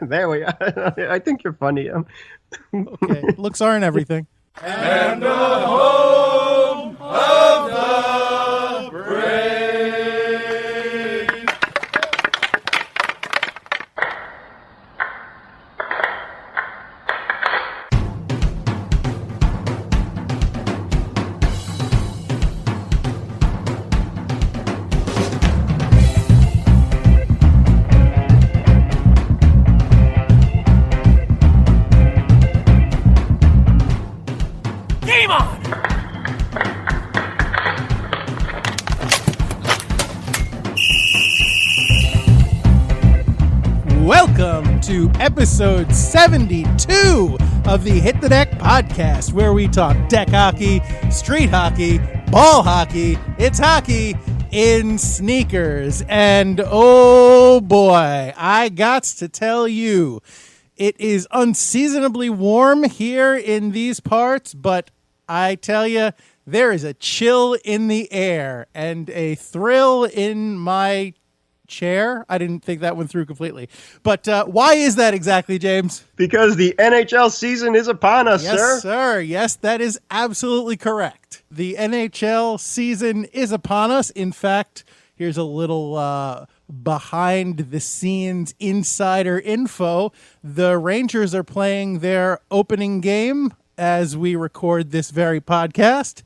There we are. I think you're funny. Okay, looks aren't everything. And the home of the brave. Game on! Welcome to episode 72 of the Hit the Deck podcast, where we talk deck hockey, street hockey, ball hockey. It's hockey in sneakers. And oh boy, I got to tell you, it is unseasonably warm here in these parts, but I tell you, there is a chill in the air and a thrill in my chair. I didn't think that went through completely. But why is that exactly, James? Because the NHL season is upon us, Yes, sir. sir. Yes, that is absolutely correct. The NHL season is upon us. In fact, here's a little behind the scenes insider info. The Rangers are playing their opening game as we record this very podcast,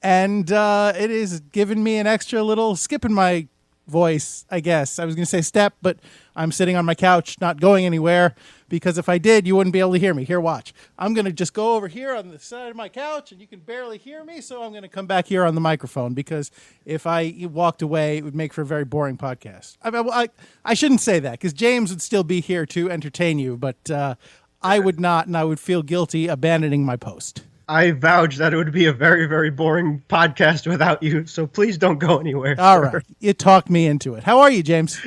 and it is giving me an extra little skip in my voice, I guess. I was going to say step, but I'm sitting on my couch, not going anywhere, because if I did, you wouldn't be able to hear me. Here, watch. I'm going to just go over here on the side of my couch, and you can barely hear me, so I'm going to come back here on the microphone, because if I walked away, it would make for a very boring podcast. I shouldn't say that, because James would still be here to entertain you, but I would not, and I would feel guilty abandoning my post. I vouch that it would be a very, very boring podcast without you, so please don't go anywhere. All sir. right. You talked me into it. How are you, James?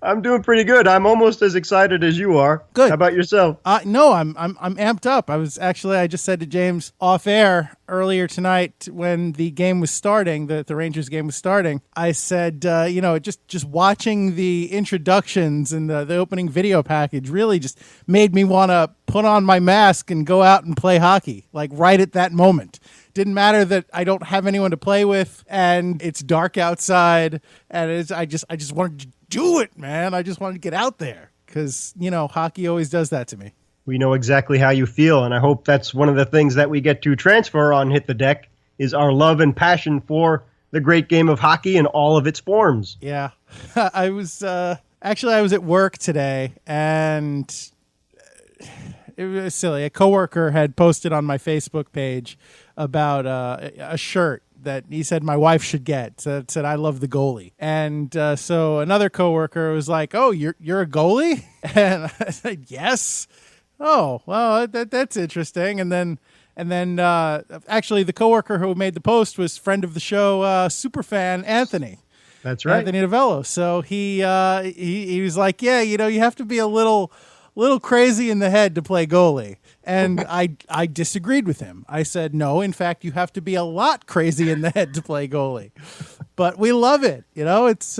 I'm doing pretty good. I'm almost as excited as you are. Good. How about yourself? No, I'm amped up. I just said to James off air earlier tonight when the game was starting, the Rangers game was starting. I said, just watching the introductions and the opening video package really just made me want to put on my mask and go out and play hockey, like right at that moment. Didn't matter that I don't have anyone to play with and it's dark outside, and I just wanted to do it, man. I just wanted to get out there because, hockey always does that to me. We know exactly how you feel, and I hope that's one of the things that we get to transfer on Hit the Deck is our love and passion for the great game of hockey in all of its forms. Yeah. I was at work today, and it was silly. A coworker had posted on my Facebook page about a shirt that he said my wife should get. That said, I love the goalie. And so another coworker was like, "Oh, you're a goalie?" And I said, "Yes." "Oh, well, that's interesting." And then actually the coworker who made the post was friend of the show, superfan Anthony. That's right. Anthony Novello. So he was like, "Yeah, you have to be a little crazy in the head to play goalie." And I disagreed with him. I said, no, in fact, you have to be a lot crazy in the head to play goalie. But we love it. It's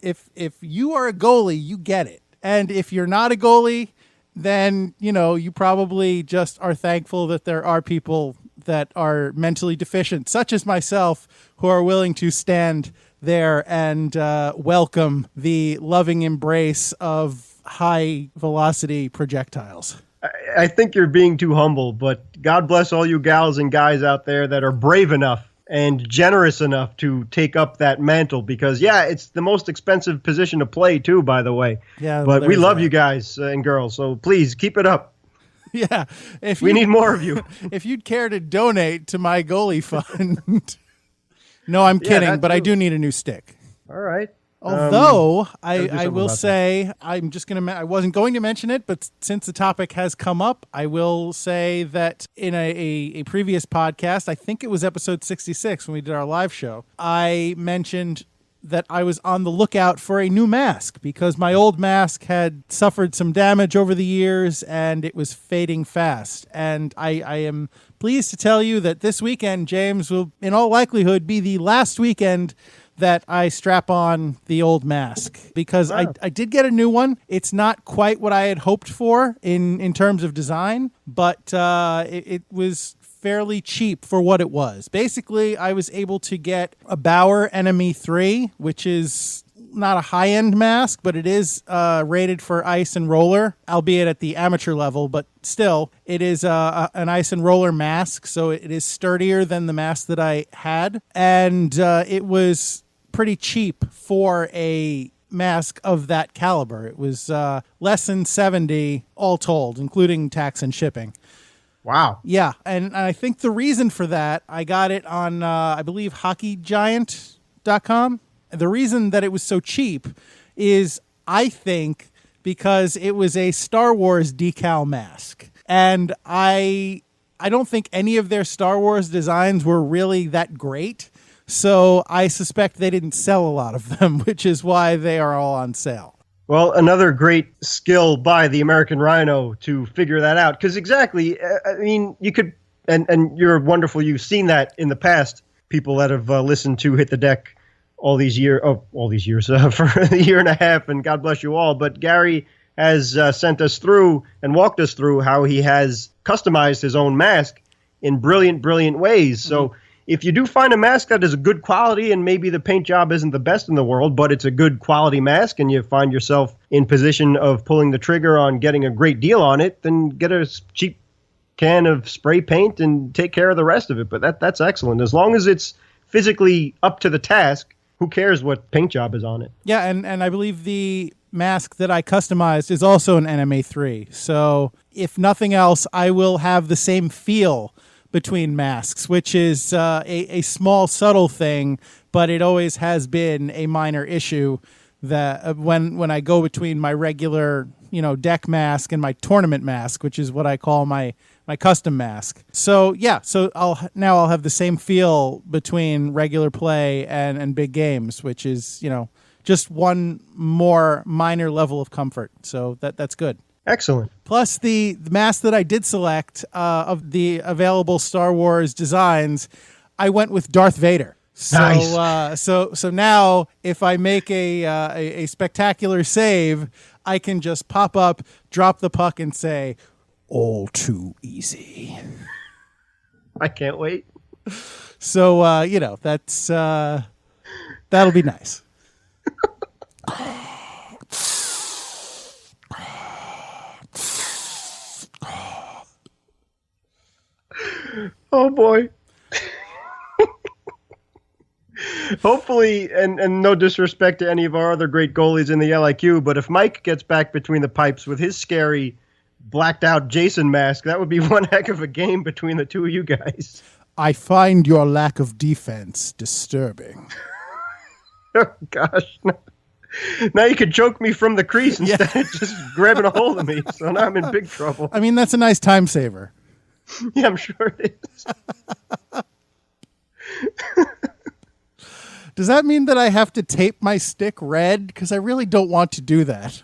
if you are a goalie, you get it. And if you're not a goalie, then, you probably just are thankful that there are people that are mentally deficient, such as myself, who are willing to stand there and welcome the loving embrace of high velocity projectiles. I think you're being too humble, but God bless all you gals and guys out there that are brave enough and generous enough to take up that mantle, because, yeah, it's the most expensive position to play, too, by the way. Yeah, but we love you guys and girls, so please keep it up. Yeah. We need more of you. If you'd care to donate to my goalie fund. No, I'm kidding, but I do need a new stick. All right. Although I will say, I wasn't going to mention it, but since the topic has come up, I will say that in a previous podcast, I think it was episode 66 when we did our live show, I mentioned that I was on the lookout for a new mask because my old mask had suffered some damage over the years and it was fading fast. And I am pleased to tell you that this weekend, James, will in all likelihood be the last weekend that I strap on the old mask because I did get a new one. It's not quite what I had hoped for in terms of design, but it was fairly cheap for what it was. Basically, I was able to get a Bauer Enemy 3, which is not a high-end mask, but it is rated for ice and roller, albeit at the amateur level, but still, it is an ice and roller mask, so it is sturdier than the mask that I had, and it was pretty cheap for a mask of that caliber. It was less than $70 all told, including tax and shipping. Wow. Yeah, and I think the reason for that, I got it on, I believe, hockeygiant.com. The reason that it was so cheap is, I think, because it was a Star Wars decal mask. And I don't think any of their Star Wars designs were really that great. So I suspect they didn't sell a lot of them, which is why they are all on sale. Well, another great skill by the American Rhino to figure that out. Because exactly, I mean, you could, and you're wonderful, you've seen that in the past, people that have listened to Hit the Deck all these years for a year and a half, and God bless you all. But Gary has sent us through and walked us through how he has customized his own mask in brilliant, brilliant ways. So if you do find a mask that is a good quality and maybe the paint job isn't the best in the world, but it's a good quality mask and you find yourself in position of pulling the trigger on getting a great deal on it, then get a cheap can of spray paint and take care of the rest of it. But that's excellent. As long as it's physically up to the task, who cares what paint job is on it? Yeah, and I believe the mask that I customized is also an NMA 3. So if nothing else, I will have the same feel between masks, which is a small, subtle thing, but it always has been a minor issue that when I go between my regular, deck mask and my tournament mask, which is what I call my custom mask. So yeah, I'll have the same feel between regular play and big games, which is, just one more minor level of comfort. So that's good. Excellent. Plus the mask that I did select of the available Star Wars designs, I went with Darth Vader. So, nice. So now if I make a spectacular save, I can just pop up, drop the puck, and say, "All too easy." I can't wait. So that's that'll be nice. Oh boy. Hopefully, and no disrespect to any of our other great goalies in the LIQ, but if Mike gets back between the pipes with his scary blacked out Jason mask, that would be one heck of a game between the two of you guys. I find your lack of defense disturbing. Oh gosh. Now you could choke me from the crease instead of just grabbing a hold of me. So now I'm in big trouble. I mean, that's a nice time saver. Yeah, I'm sure it is. Does that mean that I have to tape my stick red? Because I really don't want to do that.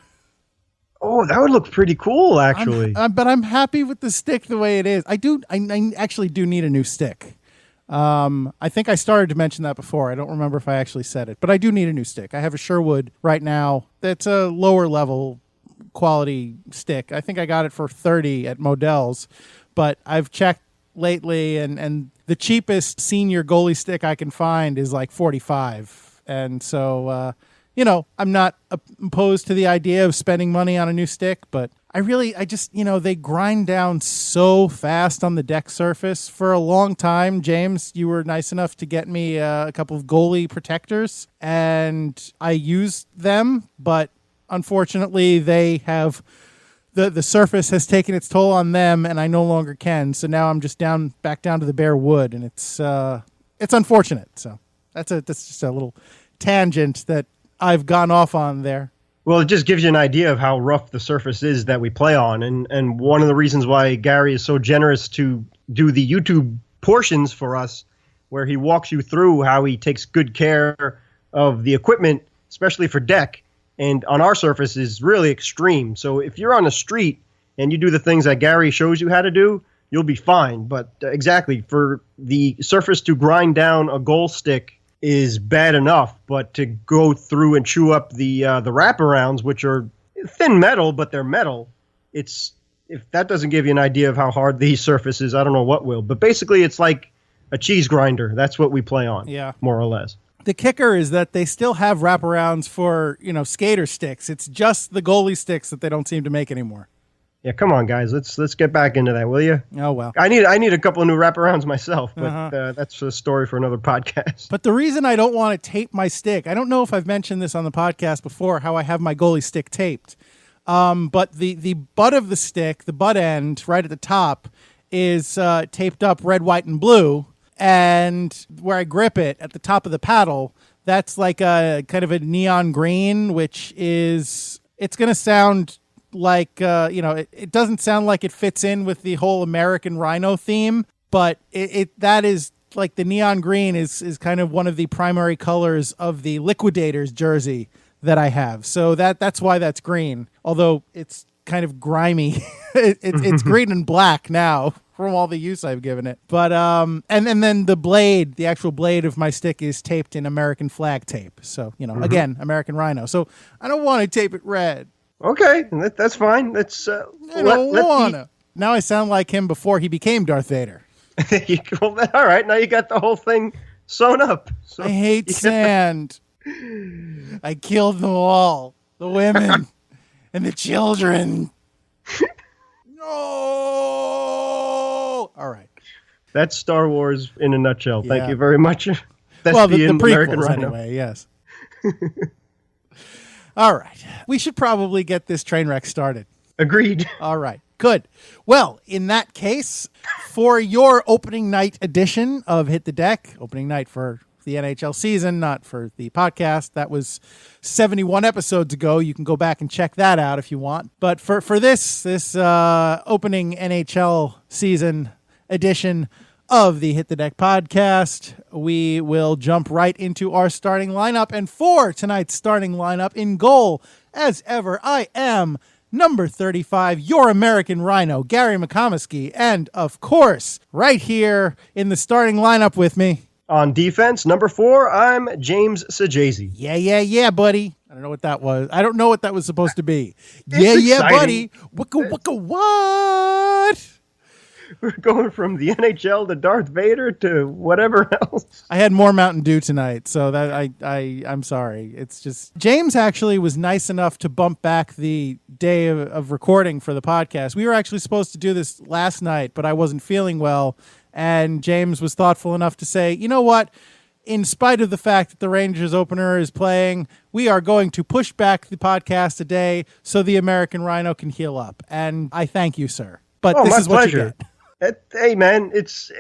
Oh, that would look pretty cool, actually. But I'm happy with the stick the way it is. I actually do need a new stick. I think I started to mention that before. I don't remember if I actually said it, but I do need a new stick. I have a Sherwood right now that's a lower level quality stick. I think I got it for $30 at Modell's, but I've checked lately and the cheapest senior goalie stick I can find is like $45. And so, I'm not opposed to the idea of spending money on a new stick, but I just, they grind down so fast on the deck surface. For a long time, James, you were nice enough to get me a couple of goalie protectors, and I used them, but unfortunately they have, the surface has taken its toll on them, and I no longer can. So now I'm just back down to the bare wood, and it's unfortunate. So that's just a little tangent that I've gone off on there. Well, it just gives you an idea of how rough the surface is that we play on. And one of the reasons why Gary is so generous to do the YouTube portions for us, where he walks you through how he takes good care of the equipment, especially for deck, and on our surface is really extreme. So if you're on a street and you do the things that Gary shows you how to do, you'll be fine. But exactly, for the surface to grind down a goal stick is bad enough, but to go through and chew up the wraparounds, which are thin metal, but they're metal, if that doesn't give you an idea of how hard these surface is, I don't know what will. But basically, it's like a cheese grinder. That's what we play on, more or less. The kicker is that they still have wraparounds for, skater sticks. It's just the goalie sticks that they don't seem to make anymore. Yeah, come on, guys. Let's get back into that, will you? Oh, well. I need a couple of new wraparounds myself, but that's a story for another podcast. But the reason I don't want to tape my stick, I don't know if I've mentioned this on the podcast before, how I have my goalie stick taped. But the butt of the stick, the butt end, right at the top, is taped up red, white, and blue. And where I grip it at the top of the paddle, that's like a kind of a neon green, which is, it's going to sound like, it doesn't sound like it fits in with the whole American Rhino theme, but that is like the neon green is kind of one of the primary colors of the Liquidators jersey that I have. So that's why that's green, although it's kind of grimy. It's green and black now from all the use I've given it. But and then the actual blade of my stick is taped in American flag tape. So, again, American Rhino. So I don't want to tape it red. Okay, that's fine. That's I don't wanna. Now I sound like him before he became Darth Vader. All right, now you got the whole thing sewn up. So I hate sand. I killed them all. The women and the children. No. All right. That's Star Wars in a nutshell. Yeah. Thank you very much. That's well, the American prequels Rhino. Anyway, yes. All right. We should probably get this train wreck started. Agreed. All right. Good. Well, in that case, for your opening night edition of Hit the Deck, opening night for the NHL season, not for the podcast, that was 71 episodes ago. You can go back and check that out if you want. But for this opening NHL season edition of the Hit the Deck podcast, we will jump right into our starting lineup. And for tonight's starting lineup, in goal, as ever, I am number 35, your American Rhino, Gary McComiskey. And, of course, right here in the starting lineup with me, on defense, number 4, I'm James Sajazi. Yeah, buddy. I don't know what that was. I don't know what that was supposed to be. Exciting. Buddy. Wicka, what? We're going from the NHL to Darth Vader to whatever else. I had more Mountain Dew tonight, so that I'm sorry. It's just James actually was nice enough to bump back the day of recording for the podcast. We were actually supposed to do this last night, but I wasn't feeling well, and James was thoughtful enough to say, you know what? In spite of the fact that the Rangers opener is playing, we are going to push back the podcast a day so the American Rhino can heal up. And I thank you, sir. But this is what you get. Hey, man,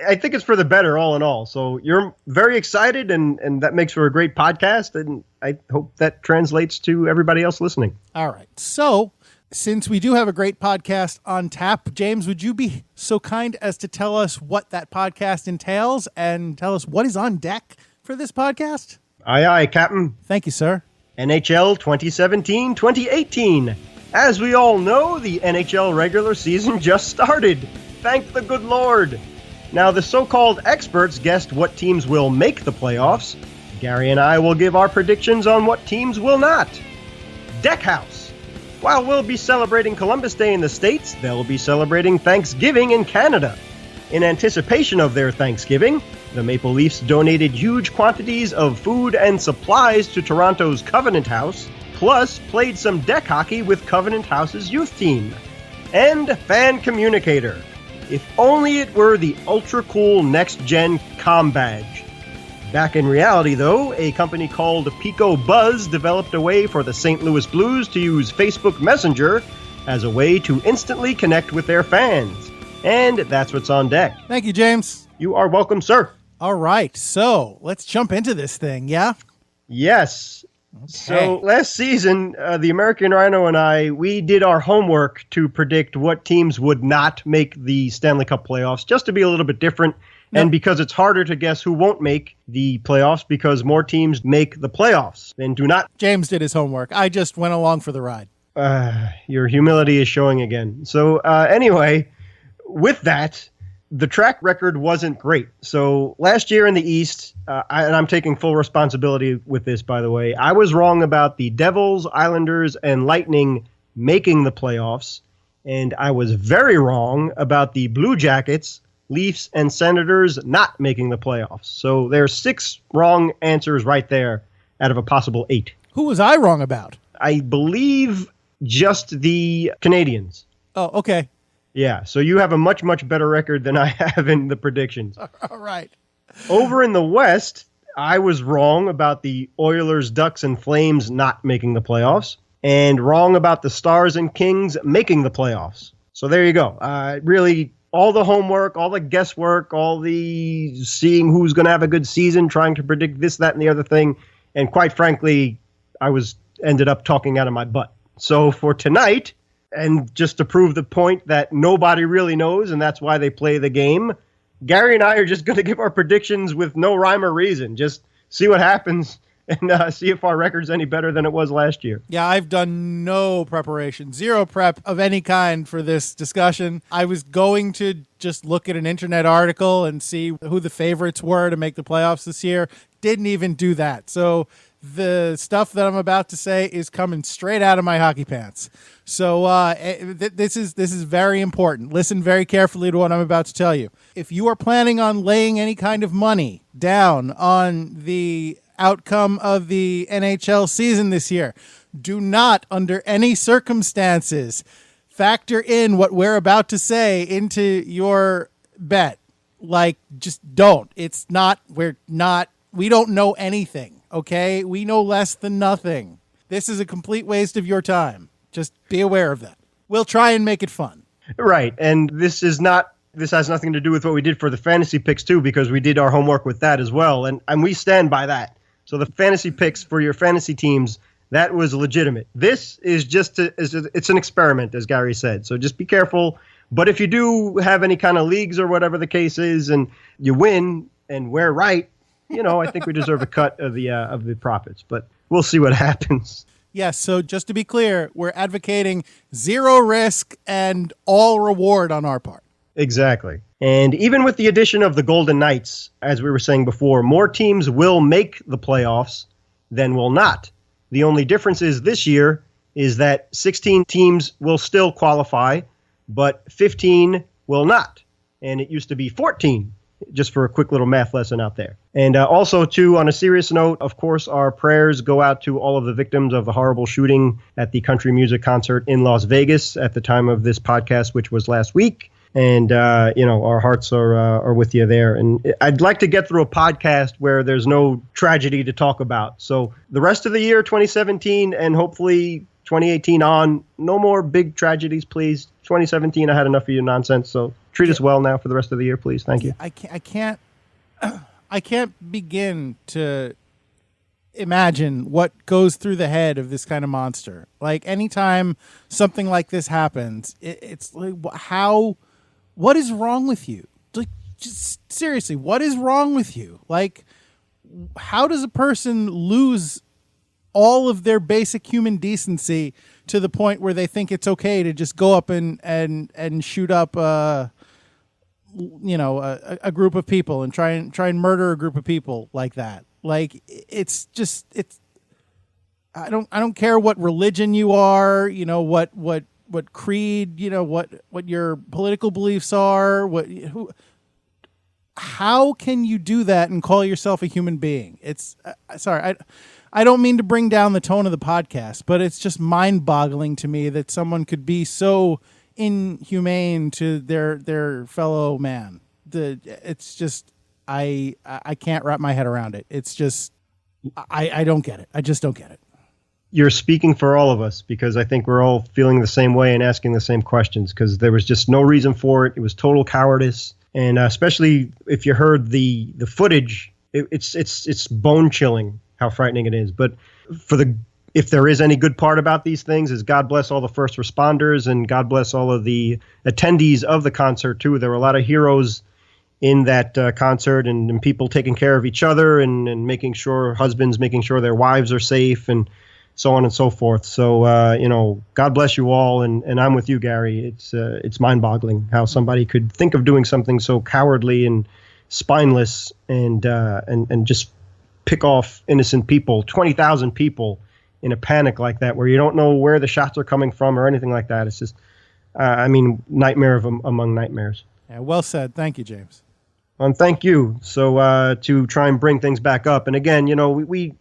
I think it's for the better all in all. So you're very excited, and that makes for a great podcast, and I hope that translates to everybody else listening. All right. So since we do have a great podcast on tap, James, would you be so kind as to tell us what that podcast entails and tell us what is on deck for this podcast? Aye, Captain. Thank you, sir. NHL 2017-2018. As we all know, the NHL regular season just started. Thank the good Lord. Now, the so-called experts guessed what teams will make the playoffs. Gary and I will give our predictions on what teams will not. Deck House. While we'll be celebrating Columbus Day in the States, they'll be celebrating Thanksgiving in Canada. In anticipation of their Thanksgiving, the Maple Leafs donated huge quantities of food and supplies to Toronto's Covenant House, plus played some deck hockey with Covenant House's youth team. And Fan Communicator. If only it were the ultra-cool next-gen comm badge. Back in reality, though, a company called Pico Buzz developed a way for the St. Louis Blues to use Facebook Messenger as a way to instantly connect with their fans. And that's what's on deck. Thank you, James. You are welcome, sir. All right, so let's jump into this thing, yeah? Yes. Okay. So last season, the American Rhino and I, we did our homework to predict what teams would not make the Stanley Cup playoffs, just to be a little bit different. Yep. And because it's harder to guess who won't make the playoffs because more teams make the playoffs than do not. James did his homework. I just went along for the ride. Your humility is showing again. So anyway, with that, the track record wasn't great. So last year in the East, and I'm taking full responsibility with this, by the way, I was wrong about the Devils, Islanders, and Lightning making the playoffs. And I was very wrong about the Blue Jackets, Leafs, and Senators not making the playoffs. So there's 6 wrong answers right there out of a possible 8. Who was I wrong about? I believe just the Canadians. Oh, okay. Yeah, so you have a much, much better record than I have in the predictions. All right. Over in the West, I was wrong about the Oilers, Ducks, and Flames not making the playoffs, and wrong about the Stars and Kings making the playoffs. So there you go. Really, all the homework, all the guesswork, all the seeing who's going to have a good season, trying to predict this, that, and the other thing. And quite frankly, I ended up talking out of my butt. So for tonight, and just to prove the point that nobody really knows, and that's why they play the game, Gary and I are just going to give our predictions with no rhyme or reason. Just see what happens and see if our record's any better than it was last year. Yeah, I've done no preparation, 0 prep of any kind for this discussion. I was going to just look at an internet article and see who the favorites were to make the playoffs this year. Didn't even do that. So the stuff that I'm about to say is coming straight out of my hockey pants. So this is very important. Listen very carefully to what I'm about to tell you. If you are planning on laying any kind of money down on the outcome of the NHL season this year, do not, under any circumstances, factor in what we're about to say into your bet. Like, just don't. We don't know anything, okay? We know less than nothing. This is a complete waste of your time. Just be aware of that. We'll try and make it fun. Right, and this has nothing to do with what we did for the fantasy picks, too, because we did our homework with that as well, and we stand by that. So the fantasy picks for your fantasy teams, that was legitimate. This is it's an experiment, as Gary said, so just be careful. But if you do have any kind of leagues or whatever the case is, and you win and we're right, I think we deserve a cut of the profits, but we'll see what happens. Yes, so just to be clear, we're advocating 0 risk and all reward on our part. Exactly. And even with the addition of the Golden Knights, as we were saying before, more teams will make the playoffs than will not. The only difference is this year is that 16 teams will still qualify, but 15 will not. And it used to be 14, just for a quick little math lesson out there. And also, too, on a serious note, of course, our prayers go out to all of the victims of the horrible shooting at the country music concert in Las Vegas at the time of this podcast, which was last week. And, our hearts are with you there. And I'd like to get through a podcast where there's no tragedy to talk about. So the rest of the year, 2017, and hopefully 2018 on, no more big tragedies, please. 2017, I had enough of your nonsense. So treat us well now for the rest of the year, please. Thank you. I can't begin to imagine what goes through the head of this kind of monster. Like, anytime something like this happens, it's like, what is wrong with you? Like, just seriously, what is wrong with you? Like, how does a person lose all of their basic human decency to the point where they think it's okay to just go up and shoot up a group of people and try and murder a group of people like that? Like, it's I don't care what religion you are, what creed, what your political beliefs are, how can you do that and call yourself a human being? It's sorry, I don't mean to bring down the tone of the podcast, but it's just mind-boggling to me that someone could be so inhumane to their fellow man. It's just I can't wrap my head around it. It's just I don't get it. I just don't get it. You're speaking for all of us, because I think we're all feeling the same way and asking the same questions, because there was just no reason for it. It was total cowardice. And especially if you heard the footage, it's bone chilling how frightening it is. But if there is any good part about these things, is God bless all the first responders and God bless all of the attendees of the concert too. There were a lot of heroes in that concert, and people taking care of each other and making sure husbands making sure their wives are safe, and so on and so forth. So, God bless you all. And I'm with you, Gary. It's mind-boggling how somebody could think of doing something so cowardly and spineless and just pick off innocent people, 20,000 people in a panic like that, where you don't know where the shots are coming from or anything like that. It's just, nightmare among nightmares. Yeah, well said. Thank you, James. Thank you. So to try and bring things back up, and again, we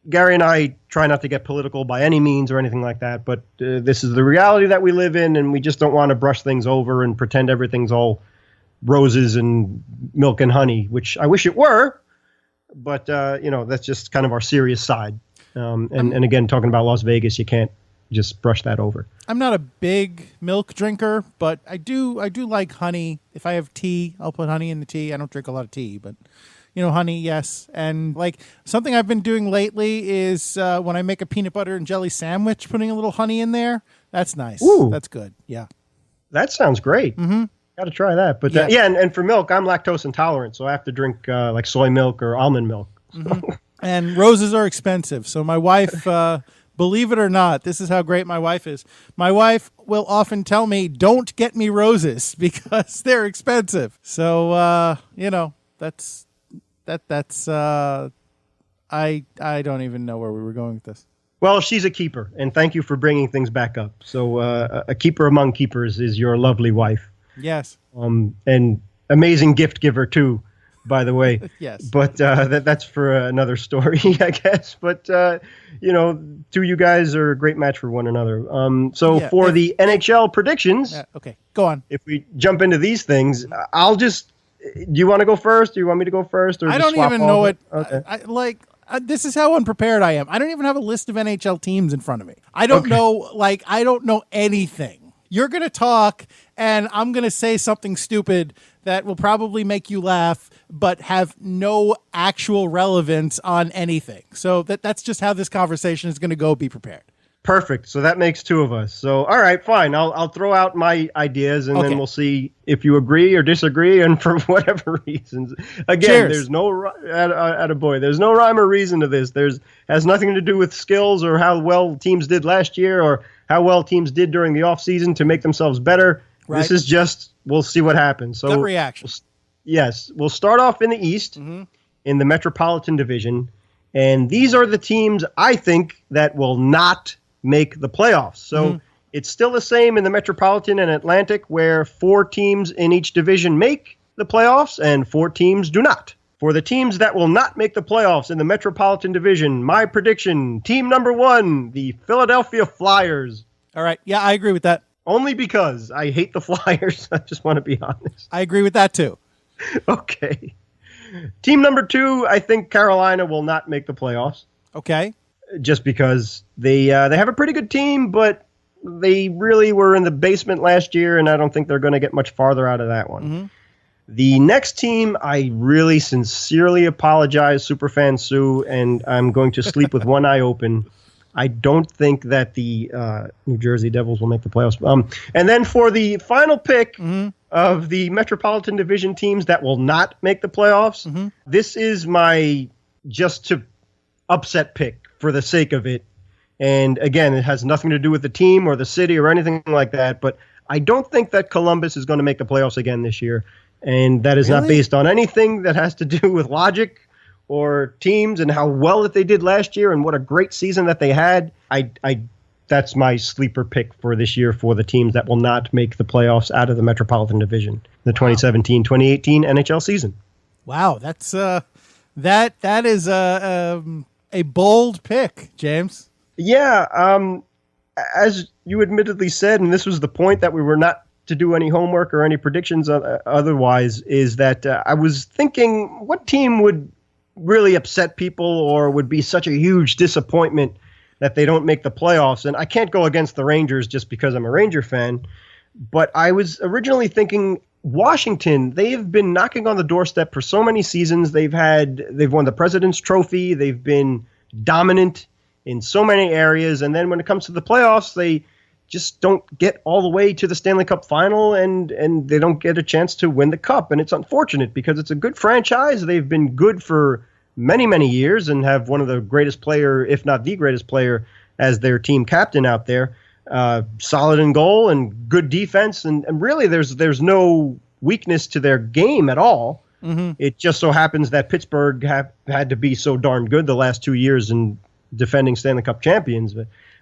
Gary and I try not to get political by any means or anything like that, but this is the reality that we live in, and we just don't want to brush things over and pretend everything's all roses and milk and honey, which I wish it were, but that's just kind of our serious side. And again, talking about Las Vegas, you can't just brush that over. I'm not a big milk drinker, but I do like honey. If I have tea, I'll put honey in the tea. I don't drink a lot of tea, but honey, yes. And like something I've been doing lately is when I make a peanut butter and jelly sandwich, putting a little honey in there. That's nice. Ooh. That's good. Yeah. That sounds great. Mm-hmm. Got to try that. But and for milk, I'm lactose intolerant, so I have to drink like soy milk or almond milk. So. Mm-hmm. And roses are expensive. So my wife, believe it or not, this is how great my wife is. My wife will often tell me, don't get me roses because they're expensive. So, that's I don't even know where we were going with this. Well, she's a keeper, and thank you for bringing things back up. So a keeper among keepers is your lovely wife. Yes. And amazing gift giver, too, by the way. Yes. But that's for another story, I guess. But, two you guys are a great match for one another. For the NHL predictions. Okay, go on. If we jump into these things, I'll just... Do you want to go first? Do you want me to go first? Or I just don't even know it. Okay. This is how unprepared I am. I don't even have a list of NHL teams in front of me. I don't know. I don't know anything. You're going to talk, and I'm going to say something stupid that will probably make you laugh, but have no actual relevance on anything. So that's just how this conversation is going to go. Be prepared. Perfect. So that makes two of us. So, all right, fine. I'll throw out my ideas, and then we'll see if you agree or disagree, and for whatever reasons. Again, Cheers. There's no there's no rhyme or reason to this. Has nothing to do with skills or how well teams did last year or how well teams did during the offseason to make themselves better. Right. This is just, we'll see what happens. So, gut reaction. Yes. We'll start off in the East, in the Metropolitan Division, and these are the teams I think that will not make the playoffs. So it's still the same in the Metropolitan and Atlantic, where 4 teams in each division make the playoffs and 4 teams do not. For the teams that will not make the playoffs in the Metropolitan Division, my prediction, team number 1, the Philadelphia Flyers. All right. Yeah, I agree with that. Only because I hate the Flyers. I just want to be honest. I agree with that too. Okay. Team number 2, I think Carolina will not make the playoffs. Okay. Just because they have a pretty good team, but they really were in the basement last year, and I don't think they're going to get much farther out of that one. Mm-hmm. The next team, I really sincerely apologize, Superfan Sue, and I'm going to sleep with one eye open. I don't think that the New Jersey Devils will make the playoffs. And then for the final pick of the Metropolitan Division teams that will not make the playoffs, this is my just to upset pick for the sake of it. And again, it has nothing to do with the team or the city or anything like that. But I don't think that Columbus is going to make the playoffs again this year. And that is not based on anything that has to do with logic or teams and how well that they did last year and what a great season that they had. That's my sleeper pick for this year for the teams that will not make the playoffs out of the Metropolitan Division, the 2017-2018 NHL season. Wow, that's that is a bold pick, James. Yeah, as you admittedly said, and this was the point that we were not to do any homework or any predictions otherwise, is that I was thinking what team would really upset people or would be such a huge disappointment that they don't make the playoffs. And I can't go against the Rangers just because I'm a Ranger fan, but I was originally thinking Washington. They've been knocking on the doorstep for so many seasons. They've won the President's Trophy. They've been dominant in so many areas. And then when it comes to the playoffs, they just don't get all the way to the Stanley Cup final and they don't get a chance to win the cup. And it's unfortunate because it's a good franchise. They've been good for many, many years and have one of the greatest player, if not the greatest player as their team captain out there. Solid in goal and good defense. And really, there's no weakness to their game at all. Mm-hmm. It just so happens that Pittsburgh had to be so darn good the last 2 years in defending Stanley Cup champions.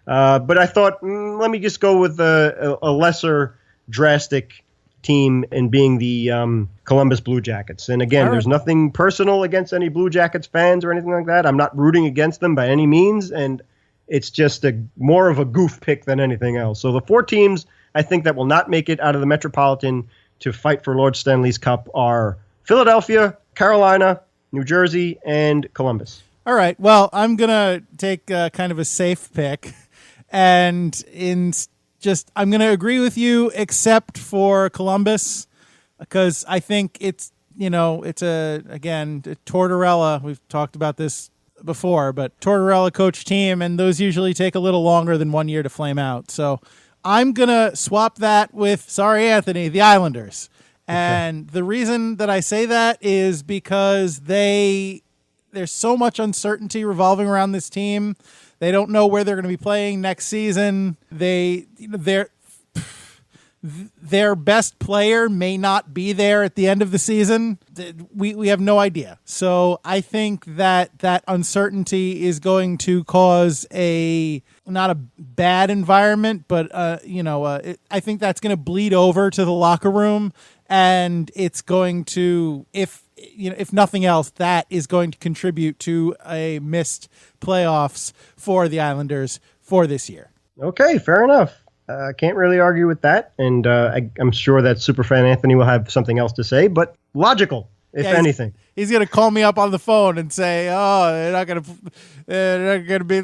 But I thought, let me just go with a lesser drastic team in being the Columbus Blue Jackets. And again, there's nothing personal against any Blue Jackets fans or anything like that. I'm not rooting against them by any means, and it's just more of a goof pick than anything else. So the 4 teams I think that will not make it out of the Metropolitan to fight for Lord Stanley's Cup are Philadelphia, Carolina, New Jersey, and Columbus. All right. Well, I'm going to take kind of a safe pick, and I'm going to agree with you except for Columbus, because I think it's Tortorella. We've talked about this before, but Tortorella coach team, and those usually take a little longer than 1 year to flame out. So I'm going to swap that with, sorry, Anthony, the Islanders. And the reason that I say that is because there's so much uncertainty revolving around this team. They don't know where they're going to be playing next season. Their best player may not be there at the end of the season. We have no idea. So I think that uncertainty is going to cause not a bad environment, but I think that's going to bleed over to the locker room, and it's going to, if nothing else, that is going to contribute to a missed playoffs for the Islanders for this year. Okay, fair enough. Can't really argue with that, and I'm sure that Superfan Anthony will have something else to say, but logical, if anything. He's going to call me up on the phone and say, "Oh, they're not going to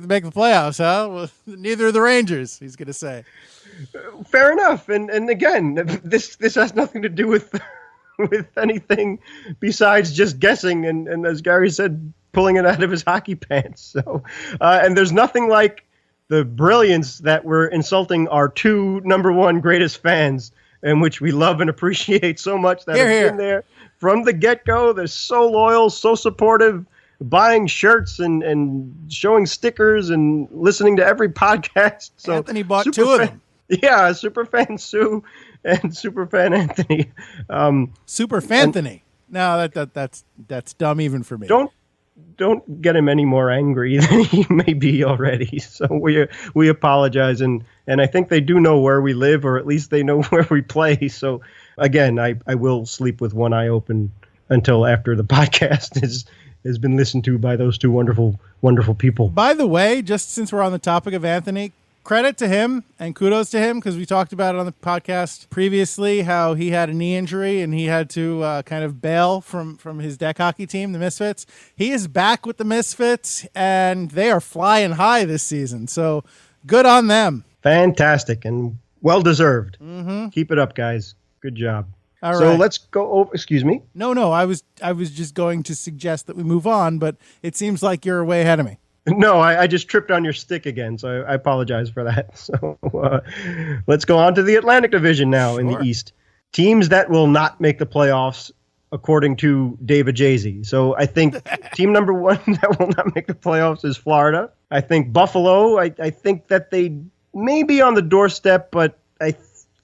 make the playoffs, huh? Well, neither are the Rangers." He's going to say. Fair enough, and again, this has nothing to do with anything besides just guessing, and as Gary said, pulling it out of his hockey pants. So, and there's nothing like the brilliance that we're insulting our 2 number 1 greatest fans, in which we love and appreciate so much, that have been there from the get-go. They're so loyal, so supportive, buying shirts and showing stickers and listening to every podcast. So Anthony bought 2 of them. Yeah, Superfan Sue and Superfan Anthony. Superfanthony. No, that's dumb even for me. Don't get him any more angry than he may be already. So we apologize, and I think they do know where we live, or at least they know where we play. So again, I will sleep with one eye open until after the podcast has been listened to by those 2 wonderful, wonderful people. By the way, just since we're on the topic of Anthony, credit to him and kudos to him, because we talked about it on the podcast previously, how he had a knee injury and he had to kind of bail from his deck hockey team, the Misfits. He is back with the Misfits, and they are flying high this season. So good on them. Fantastic and well-deserved. Mm-hmm. Keep it up, guys. Good job. All right. So let's go over. Excuse me? No, I was just going to suggest that we move on, but it seems like you're way ahead of me. No, I just tripped on your stick again, so I apologize for that. So let's go on to the Atlantic Division now in the East. Teams that will not make the playoffs, according to David Jay-Z. So I think team number 1 that will not make the playoffs is Florida. I think Buffalo, I think that they may be on the doorstep, but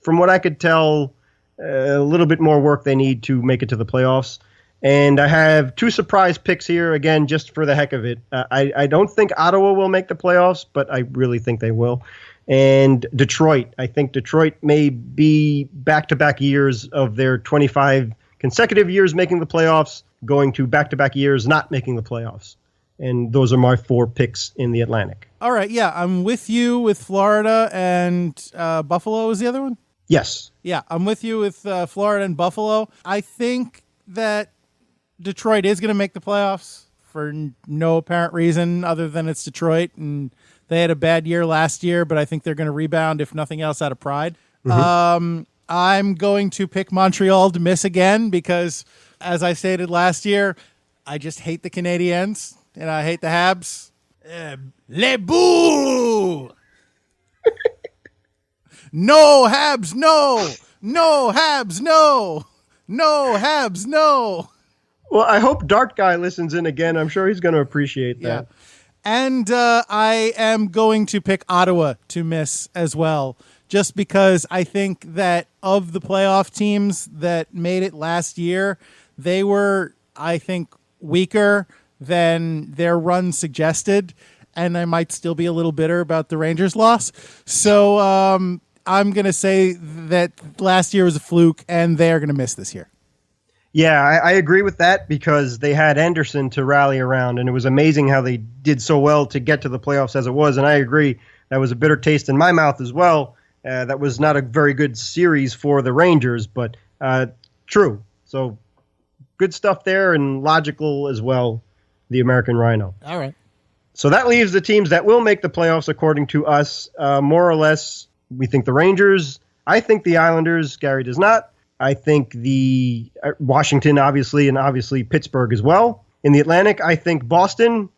from what I could tell, a little bit more work they need to make it to the playoffs. And I have 2 surprise picks here, again, just for the heck of it. I don't think Ottawa will make the playoffs, but I really think they will. And Detroit. I think Detroit may be back-to-back years of their 25 consecutive years making the playoffs, going to back-to-back years not making the playoffs. And those are my 4 picks in the Atlantic. All right, yeah, I'm with you with Florida, and Buffalo is the other one? Yes. Yeah, I'm with you with Florida and Buffalo. I think that Detroit is going to make the playoffs for no apparent reason other than it's Detroit, and they had a bad year last year, but I think they're going to rebound, if nothing else, out of pride. Mm-hmm. I'm going to pick Montreal to miss again because, as I stated last year, I just hate the Canadiens, and I hate the Habs. Les boo! No Habs, no! No Habs, no! No Habs, no! Well, I hope Dart Guy listens in again. I'm sure he's going to appreciate that. And I am going to pick Ottawa to miss as well, just because I think that of the playoff teams that made it last year, they were, I think, weaker than their run suggested. And I might still be a little bitter about the Rangers loss. So I'm going to say that last year was a fluke, and they're going to miss this year. Yeah, I agree with that because they had Anderson to rally around, and it was amazing how they did so well to get to the playoffs as it was. And I agree, that was a bitter taste in my mouth as well. That was not a very good series for the Rangers, but true. So good stuff there and logical as well, the American Rhino. All right. So that leaves the teams that will make the playoffs according to us. More or less, we think the Rangers. I think the Islanders. Gary does not. I think the Washington, obviously, and obviously Pittsburgh as well. In the Atlantic, I think Boston,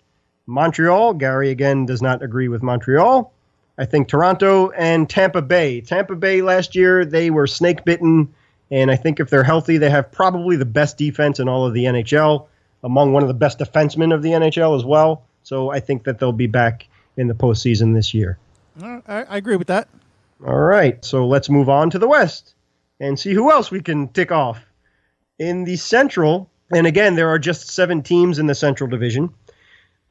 Montreal. Gary, again, does not agree with Montreal. I think Toronto and Tampa Bay. Tampa Bay last year, they were snake-bitten, and I think if they're healthy, they have probably the best defense in all of the NHL, among one of the best defensemen of the NHL as well. So I think that they'll be back in the postseason this year. I agree with that. All right, so let's move on to the West and see who else we can tick off. In the Central, and again, there are just 7 teams in the Central Division.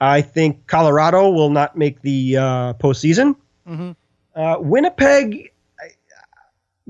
I think Colorado will not make the postseason. Mm-hmm. Winnipeg,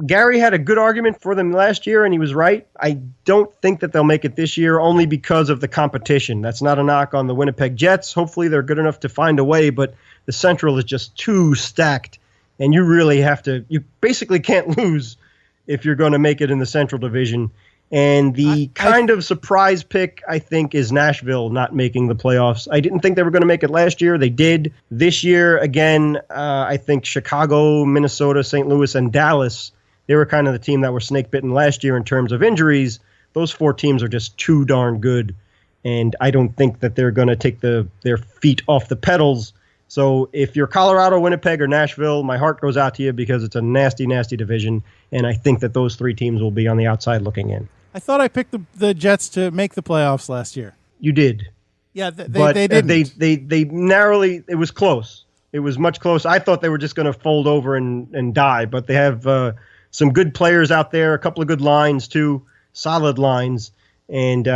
Gary had a good argument for them last year, and he was right. I don't think that they'll make it this year, only because of the competition. That's not a knock on the Winnipeg Jets. Hopefully they're good enough to find a way, but the Central is just too stacked, and you really have to – you basically can't lose if you're going to make it in the Central Division. And the kind of surprise pick, I think, is Nashville not making the playoffs. I didn't think they were going to make it last year. They did. This year, again, I think Chicago, Minnesota, St. Louis, and Dallas, they were kind of the team that were snake-bitten last year in terms of injuries. Those 4 teams are just too darn good, and I don't think that they're going to take their feet off the pedals. So if you're Colorado, Winnipeg, or Nashville, my heart goes out to you because it's a nasty, nasty division, and I think that those 3 teams will be on the outside looking in. I thought I picked the Jets to make the playoffs last year. You did. Yeah, they didn't. They narrowly, it was close. It was much closer. I thought they were just going to fold over and die, but they have some good players out there, a couple of good lines too, solid lines, and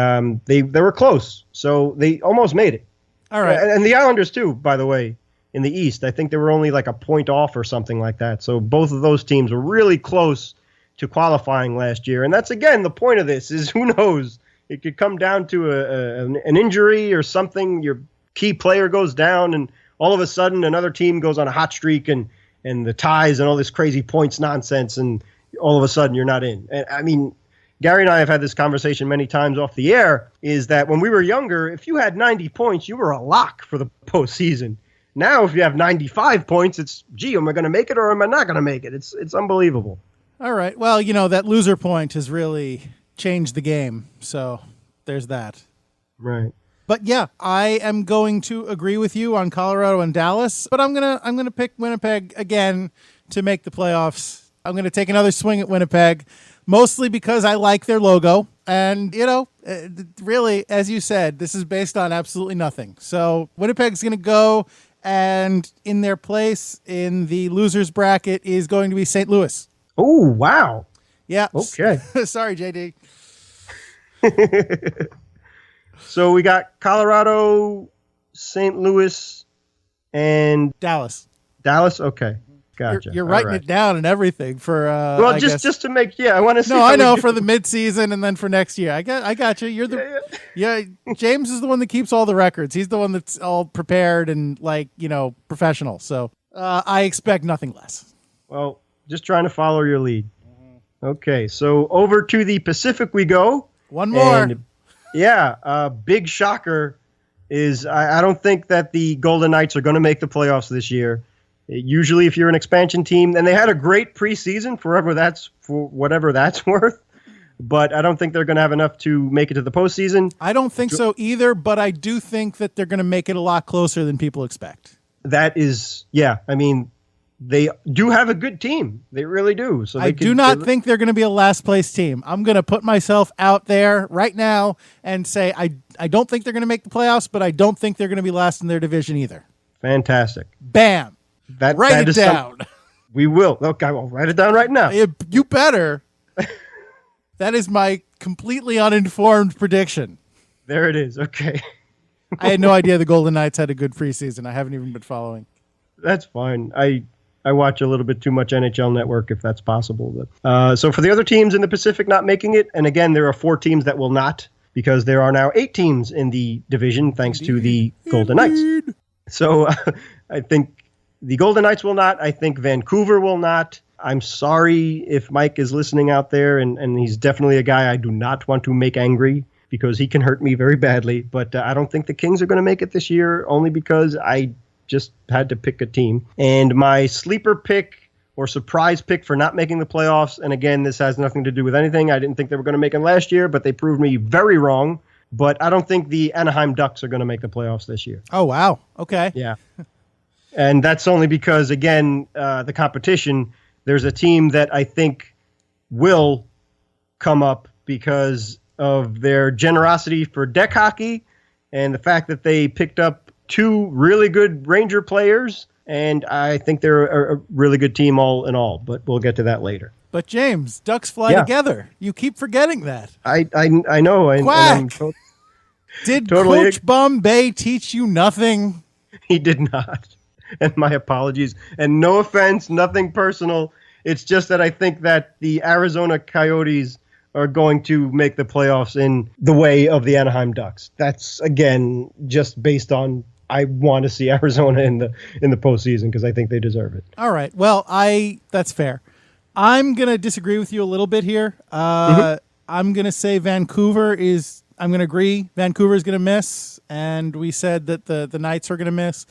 they were close. So they almost made it. All right. And the Islanders too, by the way, in the East. I think they were only like a point off or something like that. So both of those teams were really close to qualifying last year. And that's, again, the point of this is who knows? It could come down to an injury or something. Your key player goes down, and all of a sudden another team goes on a hot streak and the ties and all this crazy points nonsense, and all of a sudden you're not in. And I mean, Gary and I have had this conversation many times off the air, is that when we were younger, if you had 90 points, you were a lock for the postseason. Now, if you have 95 points, it's, gee, am I going to make it or am I not going to make it? It's unbelievable. All right. Well, that loser point has really changed the game. So there's that. Right. But yeah, I am going to agree with you on Colorado and Dallas, but I'm gonna pick Winnipeg again to make the playoffs. I'm going to take another swing at Winnipeg, mostly because I like their logo. And, really, as you said, this is based on absolutely nothing. So Winnipeg's going to go, and in their place in the losers bracket is going to be St. Louis. Oh, wow. Yeah. Okay. Sorry, JD. So we got Colorado, St. Louis, and Dallas. Dallas? Okay. Gotcha. You're writing it down and everything for well, I just guess. Just to make I want to see. No, I know for the midseason and then for next year. I got you. You're the James is the one that keeps all the records. He's the one that's all prepared and professional. So I expect nothing less. Well, just trying to follow your lead. Okay, so over to the Pacific we go. One more. And, big shocker is I don't think that the Golden Knights are going to make the playoffs this year. Usually, if you're an expansion team, and they had a great preseason for whatever that's worth, but I don't think they're going to have enough to make it to the postseason. I don't think so either, but I do think that they're going to make it a lot closer than people expect. That is, I mean, they do have a good team. They really do. So I do not think they're going to be a last place team. I'm going to put myself out there right now and say I don't think they're going to make the playoffs, but I don't think they're going to be last in their division either. Fantastic. Bam. Write it down. We will. Okay, I'll write it down right now. You better. That is my completely uninformed prediction. There it is. Okay. I had no idea the Golden Knights had a good preseason. I haven't even been following. That's fine. I watch a little bit too much NHL Network if that's possible. But, so for the other teams in the Pacific not making it, and again, there are 4 teams that will not, because there are now 8 teams in the division thanks to the Golden Knights. So I think the Golden Knights will not. I think Vancouver will not. I'm sorry if Mike is listening out there, and he's definitely a guy I do not want to make angry because he can hurt me very badly. But I don't think the Kings are going to make it this year, only because I just had to pick a team. And my sleeper pick or surprise pick for not making the playoffs, and again, this has nothing to do with anything. I didn't think they were going to make it last year, but they proved me very wrong. But I don't think the Anaheim Ducks are going to make the playoffs this year. Oh, wow. Okay. Yeah. And that's only because, again, the competition, there's a team that I think will come up because of their generosity for deck hockey and the fact that they picked up 2 really good Ranger players. And I think they're a really good team all in all, but we'll get to that later. But James, Ducks fly together. You keep forgetting that. I know. Quack! Did Coach Bombay teach you nothing? He did not. And my apologies. And no offense, nothing personal. It's just that I think that the Arizona Coyotes are going to make the playoffs in the way of the Anaheim Ducks. That's, again, just based on I want to see Arizona in the postseason because I think they deserve it. All right. Well, that's fair. I'm going to disagree with you a little bit here. I'm going to say I'm going to agree. Vancouver is going to miss. And we said that the Knights are going to miss.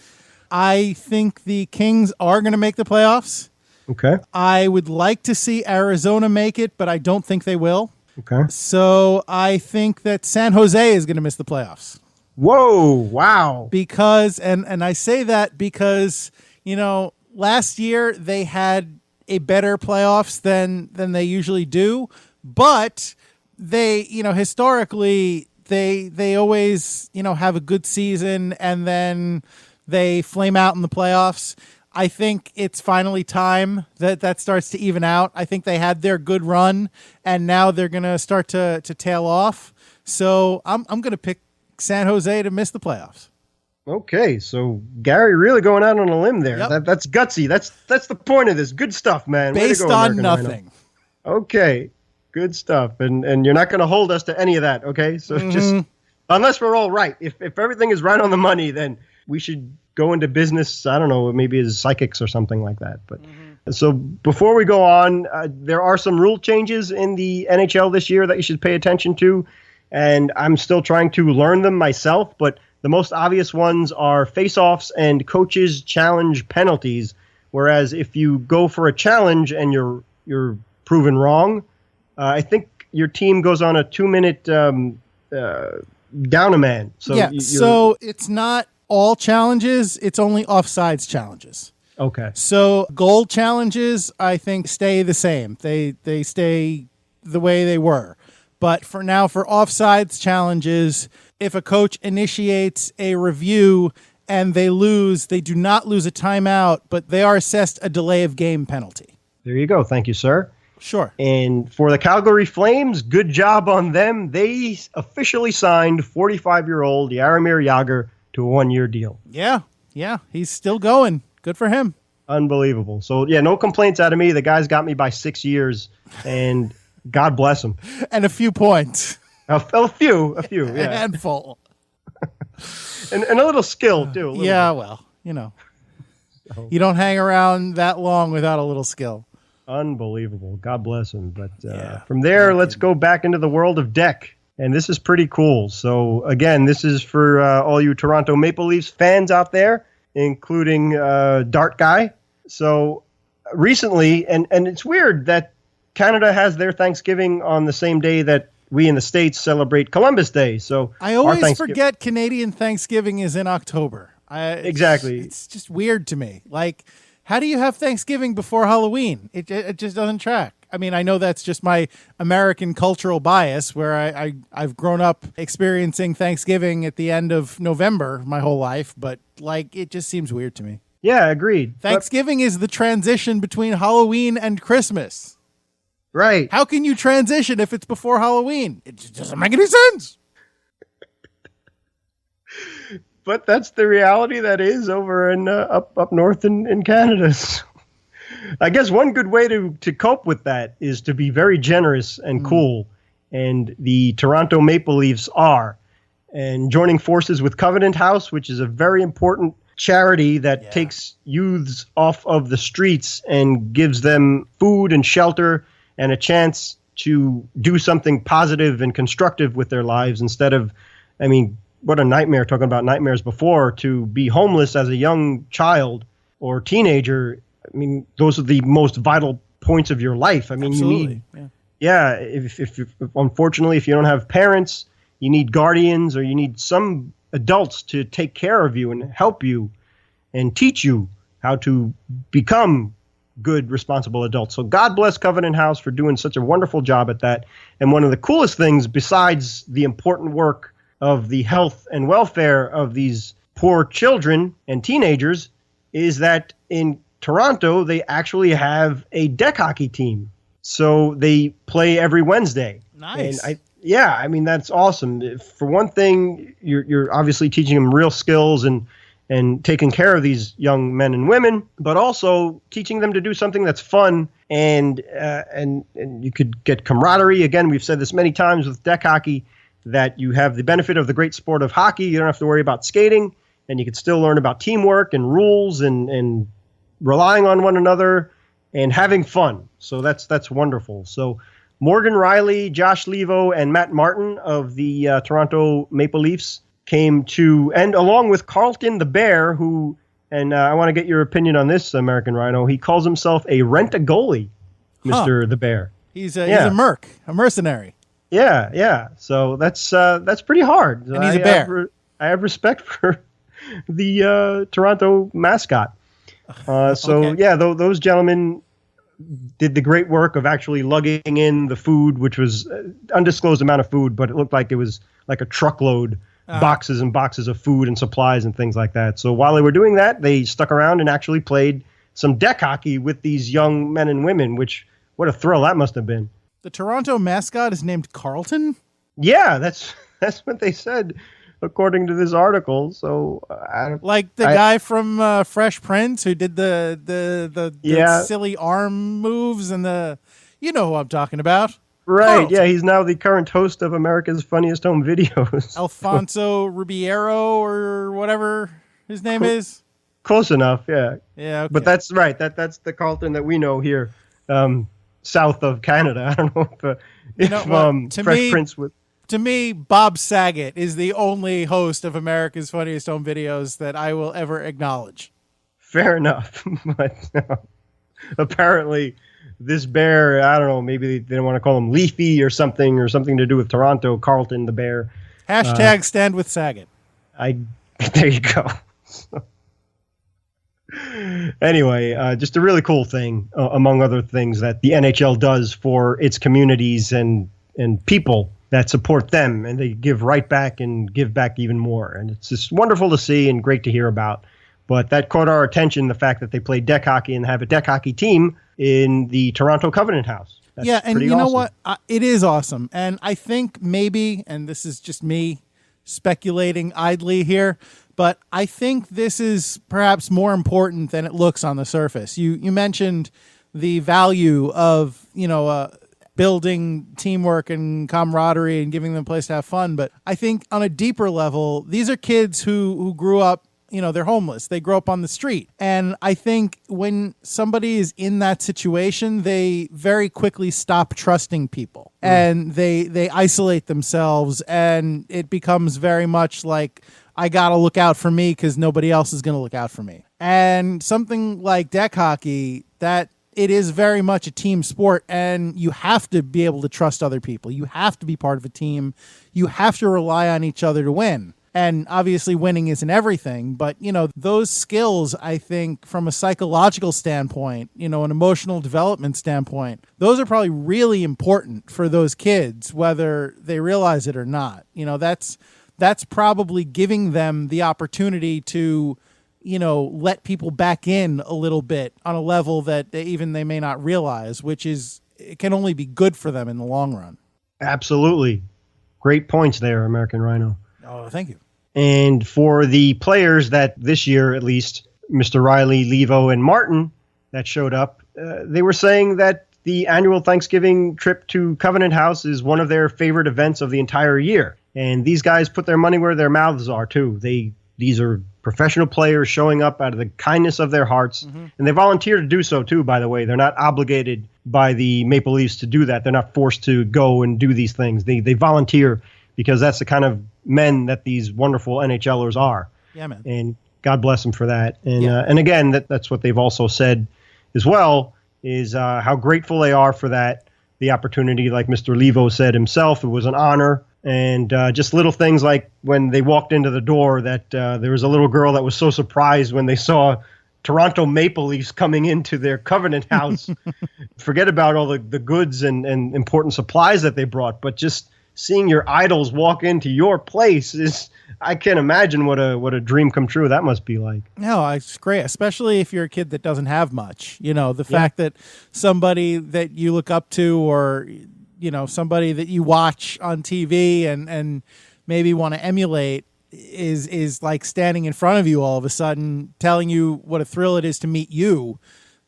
I think the Kings are going to make the playoffs. Okay. I would like to see Arizona make it, but I don't think they will. Okay. So I think that San Jose is going to miss the playoffs. Whoa, wow. Because, and I say that because, last year they had a better playoffs than they usually do, but they, historically, they always, have a good season and then they flame out in the playoffs. I think it's finally time that starts to even out. I think they had their good run and now they're going to start to tail off. So I'm going to pick San Jose to miss the playoffs. Okay, so Gary really going out on a limb there. Yep. That's gutsy. That's the point of this. Good stuff, man. Based on nothing. Okay, good stuff. And you're not going to hold us to any of that, okay? So just, unless we're all right. If everything is right on the money, then we should go into business, I don't know, maybe as psychics or something like that. But so before we go on, there are some rule changes in the NHL this year that you should pay attention to. And I'm still trying to learn them myself, but the most obvious ones are face-offs and coaches' challenge penalties. Whereas if you go for a challenge and you're proven wrong, I think your team goes on a 2-minute down a man. So so it's not all challenges; it's only offsides challenges. Okay. So goal challenges, I think, stay the same. They stay the way they were. But for now, for offsides challenges, if a coach initiates a review and they lose, they do not lose a timeout, but they are assessed a delay of game penalty. There you go. Thank you, sir. Sure. And for the Calgary Flames, good job on them. They officially signed 45-year-old Jaromir Jagr to a 1-year deal. Yeah, he's still going. Good for him. Unbelievable. So, no complaints out of me. The guy's got me by 6 years, and God bless him. And a few points. A few, yeah. A handful. and a little skill, too. Yeah, bit. Well, you don't hang around that long without a little skill. Unbelievable. God bless him. But from there, let's go back into the world of deck. And this is pretty cool. So, again, this is for all you Toronto Maple Leafs fans out there, including Dart Guy. So, recently, and it's weird that Canada has their Thanksgiving on the same day that we in the States celebrate Columbus Day. So I always forget Canadian Thanksgiving is in October. Exactly. It's just weird to me. Like, How do you have Thanksgiving before Halloween? It just doesn't track. I mean, I know that's just my American cultural bias where I've grown up experiencing Thanksgiving at the end of November my whole life, but like it just seems weird to me. Yeah, agreed. Thanksgiving is the transition between Halloween and Christmas. Right. How can you transition if it's before Halloween? It just doesn't make any sense. But that's the reality that is over in up north in Canada. So I guess one good way to cope with that is to be very generous and cool. And the Toronto Maple Leafs are. And joining forces with Covenant House, which is a very important charity that takes youths off of the streets and gives them food and shelter and a chance to do something positive and constructive with their lives instead of, I mean, what a nightmare, talking about nightmares before, to be homeless as a young child or teenager. I mean, those are the most vital points of your life. I mean, Absolutely. you need, if unfortunately, if you don't have parents, you need guardians or you need some adults to take care of you and help you and teach you how to become good, responsible adults. So God bless Covenant House for doing such a wonderful job at that. And one of the coolest things, besides the important work of the health and welfare of these poor children and teenagers, is that in Toronto, they actually have a deck hockey team. So they play every Wednesday. Nice. And I mean, that's awesome. For one thing, you're obviously teaching them real skills and taking care of these young men and women, but also teaching them to do something that's fun and you could get camaraderie. Again, we've said this many times with deck hockey, that you have the benefit of the great sport of hockey. You don't have to worry about skating, and you can still learn about teamwork and rules and relying on one another and having fun. So that's wonderful. So Morgan Riley, Josh Levo, and Matt Martin of the Toronto Maple Leafs came to, and along with Carlton the Bear, who, and I want to get your opinion on this, American Rhino, he calls himself a rent-a-goalie, Mr. the Bear. He's a merc, a mercenary. Yeah. So that's pretty hard. And he's a bear. I have respect for the Toronto mascot. Those gentlemen did the great work of actually lugging in the food, which was undisclosed amount of food, but it looked like it was like a truckload, boxes and boxes of food and supplies and things like that. So while they were doing that, they stuck around and actually played some deck hockey with these young men and women, which, what a thrill that must have been. The Toronto mascot is named Carlton? Yeah, that's what they said, according to this article. So, like the guy from Fresh Prince who did the silly arm moves and you know who I'm talking about. Right, Carlton. Yeah, he's now the current host of America's Funniest Home Videos. Alfonso Ribeiro or whatever his name is. Close enough, yeah. Yeah, okay. But that's right. That's the Carlton that we know here. South of Canada. I don't know if Fresh Prince would. To me, Bob Saget is the only host of America's Funniest Home Videos that I will ever acknowledge. Fair enough. But apparently this bear, I don't know, maybe they don't want to call him Leafy or something to do with Toronto, Carlton the Bear. Hashtag stand with Saget. There you go. Anyway, just a really cool thing, among other things, that the NHL does for its communities and people that support them, and they give right back and give back even more. And it's just wonderful to see and great to hear about. But that caught our attention, the fact that they play deck hockey and have a deck hockey team in the Toronto Covenant House. That's and you awesome. know what? It is awesome. And I think maybe, and this is just me speculating idly here, but I think this is perhaps more important than it looks on the surface. You mentioned the value of, building teamwork and camaraderie and giving them a place to have fun. But I think on a deeper level, these are kids who grew up, they're homeless. They grow up on the street. And I think when somebody is in that situation, they very quickly stop trusting people and they isolate themselves, and it becomes very much like, I got to look out for me because nobody else is going to look out for me. And something like deck hockey, that it is very much a team sport, and you have to be able to trust other people. You have to be part of a team. You have to rely on each other to win. And obviously winning isn't everything, but, those skills, I think, from a psychological standpoint, an emotional development standpoint, those are probably really important for those kids, whether they realize it or not. That's probably giving them the opportunity to, let people back in a little bit on a level that they may not realize, which it can only be good for them in the long run. Absolutely. Great points there, American Rhino. Oh, thank you. And for the players that this year, at least, Mr. Riley, Levo, and Martin that showed up, they were saying that the annual Thanksgiving trip to Covenant House is one of their favorite events of the entire year. And these guys put their money where their mouths are, too. These are professional players showing up out of the kindness of their hearts. Mm-hmm. And they volunteer to do so, too, by the way. They're not obligated by the Maple Leafs to do that. They're not forced to go and do these things. They volunteer because that's the kind of men that these wonderful NHLers are. Yeah, man. And God bless them for that. And and again, that's what they've also said as well, is how grateful they are for that, the opportunity. Like Mr. Levo said himself, it was an honor. And just little things like when they walked into the door, that there was a little girl that was so surprised when they saw Toronto Maple Leafs coming into their Covenant House. Forget about all the goods and important supplies that they brought, but just seeing your idols walk into your place I can't imagine what a dream come true that must be like. No, it's great, especially if you're a kid that doesn't have much. The fact that somebody that you look up to, or somebody that you watch on TV and maybe want to emulate is like standing in front of you all of a sudden, telling you what a thrill it is to meet you.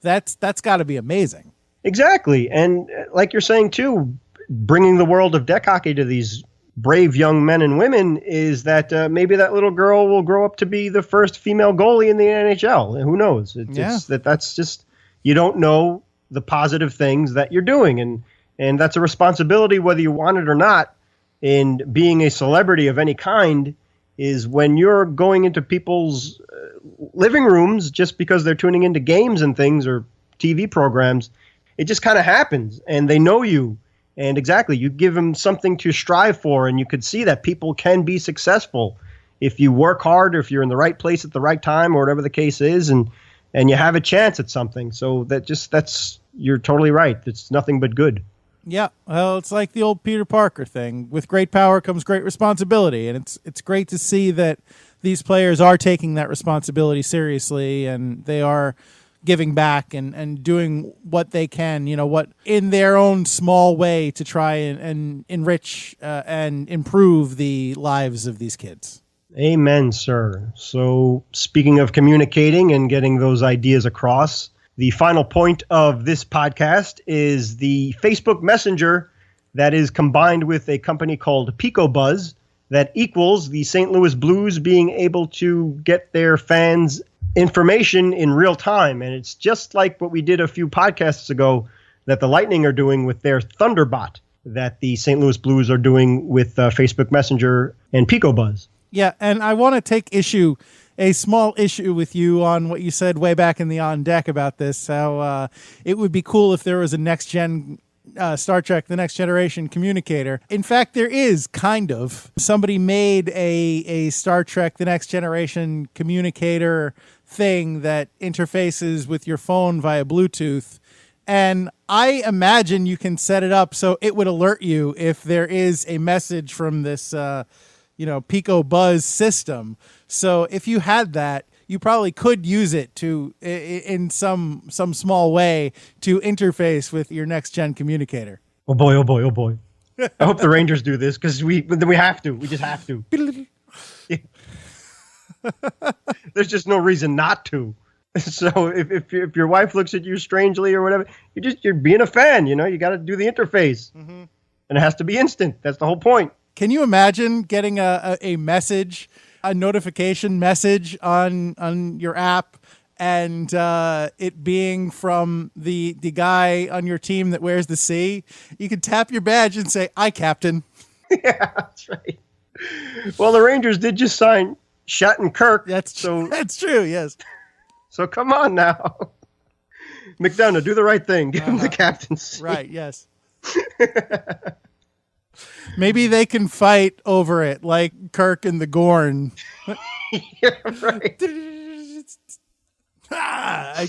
That's got to be amazing. Exactly. And like you're saying too, bringing the world of deck hockey to these brave young men and women is that maybe that little girl will grow up to be the first female goalie in the NHL. Who knows? That's just, you don't know the positive things that you're doing. And that's a responsibility, whether you want it or not. And being a celebrity of any kind is when you're going into people's living rooms just because they're tuning into games and things or TV programs. It just kind of happens, and they know you. And exactly, you give them something to strive for, and you could see that people can be successful if you work hard, or if you're in the right place at the right time, or whatever the case is, and you have a chance at something. So you're totally right. It's nothing but good. Yeah, well, it's like the old Peter Parker thing. With great power comes great responsibility, and it's great to see that these players are taking that responsibility seriously, and they are giving back and doing what they can, what in their own small way to try and enrich and improve the lives of these kids. Amen, sir. So speaking of communicating and getting those ideas across, the final point of this podcast is the Facebook Messenger that is combined with a company called PicoBuzz that equals the St. Louis Blues being able to get their fans information in real time. And it's just like what we did a few podcasts ago that the Lightning are doing with their Thunderbot, that the St. Louis Blues are doing with Facebook Messenger and PicoBuzz. Yeah, and I want to take a small issue with you on what you said way back in the On Deck about this, how it would be cool if there was a next-gen Star Trek The Next Generation communicator. In fact, there is, kind of. Somebody made a Star Trek The Next Generation communicator thing that interfaces with your phone via Bluetooth. And I imagine you can set it up so it would alert you if there is a message from this, PicoBuzz system. So if you had that, you probably could use it to, in some small way, to interface with your next gen communicator. Oh boy, oh boy, oh boy. I hope the Rangers do this because we have to. We just have to. Yeah. There's just no reason not to. So if your wife looks at you strangely or whatever, you're being a fan. You got to do the interface, and it has to be instant. That's the whole point. Can you imagine getting a message, a notification message on your app, and it being from the guy on your team that wears the C? You can tap your badge and say, "I, Captain." Yeah, that's right. Well, the Rangers did just sign Shattenkirk. That's true, yes. So come on now. McDonough, do the right thing. Give him the captaincy. Right, yes. Maybe they can fight over it like Kirk and the Gorn. Yeah, right. I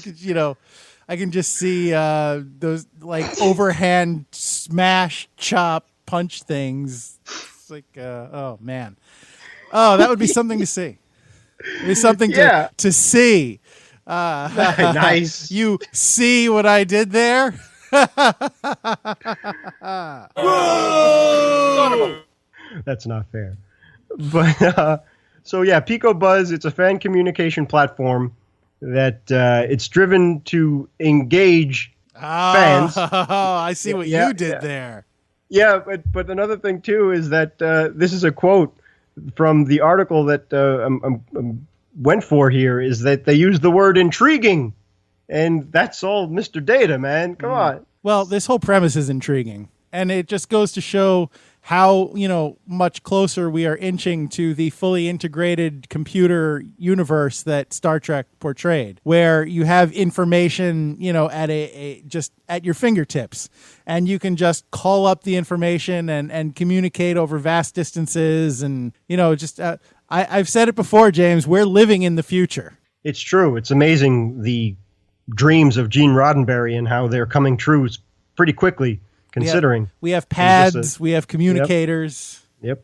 can just see those like overhand smash, chop, punch things. It's like, oh man, that would be something to see. It'd be something to see. Nice. You see what I did there? That's not fair. But so yeah, Pico Buzz, it's a fan communication platform that it's driven to engage fans. Oh, I see what you did there. Yeah, but another thing too is that this is a quote from the article that went for here, is that they use the word intriguing, and that's all Mr. Data, man. Come on. Well, this whole premise is intriguing, and it just goes to show how, much closer we are inching to the fully integrated computer universe that Star Trek portrayed, where you have information, at just at your fingertips, and you can just call up the information and communicate over vast distances. And, I've said it before, James, we're living in the future. It's true. It's amazing, the dreams of Gene Roddenberry and how they're coming true pretty quickly. Considering we have pads, we have communicators. Yep.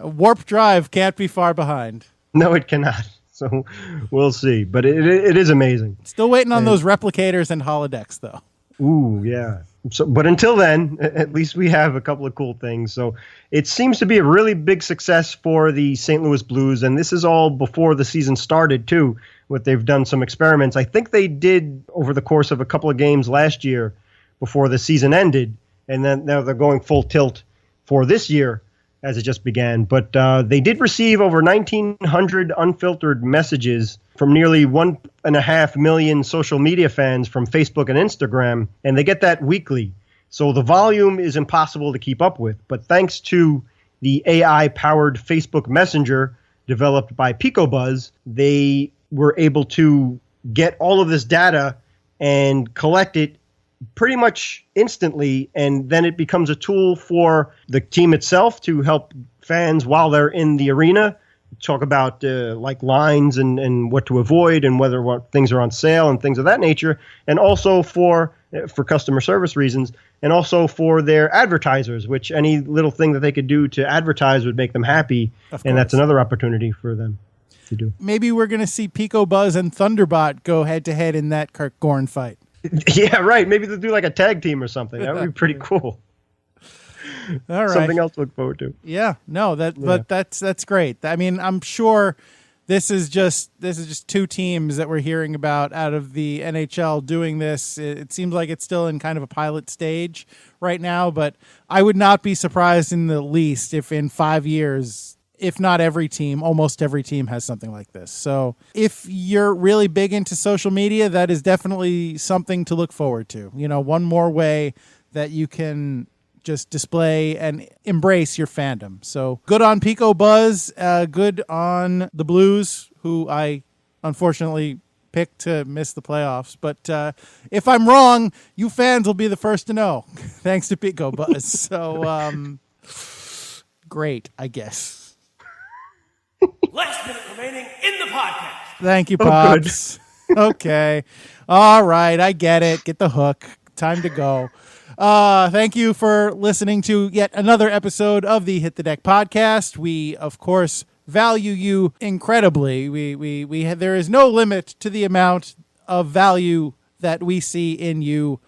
Warp drive can't be far behind. No, it cannot. So we'll see. But it is amazing. Still waiting on those replicators and holodecks, though. Ooh, yeah. So, but until then, at least we have a couple of cool things. So it seems to be a really big success for the St. Louis Blues, and this is all before the season started too. What they've done some experiments. I think they did over the course of a couple of games last year before the season ended. And then now they're going full tilt for this year as it just began. But they did receive over 1,900 unfiltered messages from nearly 1.5 million social media fans from Facebook and Instagram. And they get that weekly. So the volume is impossible to keep up with. But thanks to the AI-powered Facebook Messenger developed by PicoBuzz, they were able to get all of this data and collect it pretty much instantly, and then it becomes a tool for the team itself to help fans while they're in the arena talk about like lines and what to avoid and whether what things are on sale and things of that nature, and also for customer service reasons, and also for their advertisers, which any little thing that they could do to advertise would make them happy, and that's another opportunity for them to do. Maybe we're going to see Pico Buzz and Thunderbot go head-to-head in that Kirk Gorn fight. Yeah, right. Maybe they'll do like a tag team or something. That would be pretty cool. All right. Something else to look forward to. Yeah. No, but that's great. I mean, I'm sure this is just two teams that we're hearing about out of the NHL doing this. It seems like it's still in kind of a pilot stage right now, but I would not be surprised in the least if in 5 years, if not every team, almost every team has something like this. So if you're really big into social media, that is definitely something to look forward to. One more way that you can just display and embrace your fandom. So good on Pico Buzz, good on the Blues, who I unfortunately picked to miss the playoffs. But if I'm wrong, you fans will be the first to know, thanks to Pico Buzz. So great, I guess. Last minute remaining in the podcast. Thank you, Pops. Okay. All right. I get it. Get the hook. Time to go. Thank you for listening to yet another episode of the Hit the Deck podcast. We, of course, value you incredibly. We there is no limit to the amount of value that we see in you,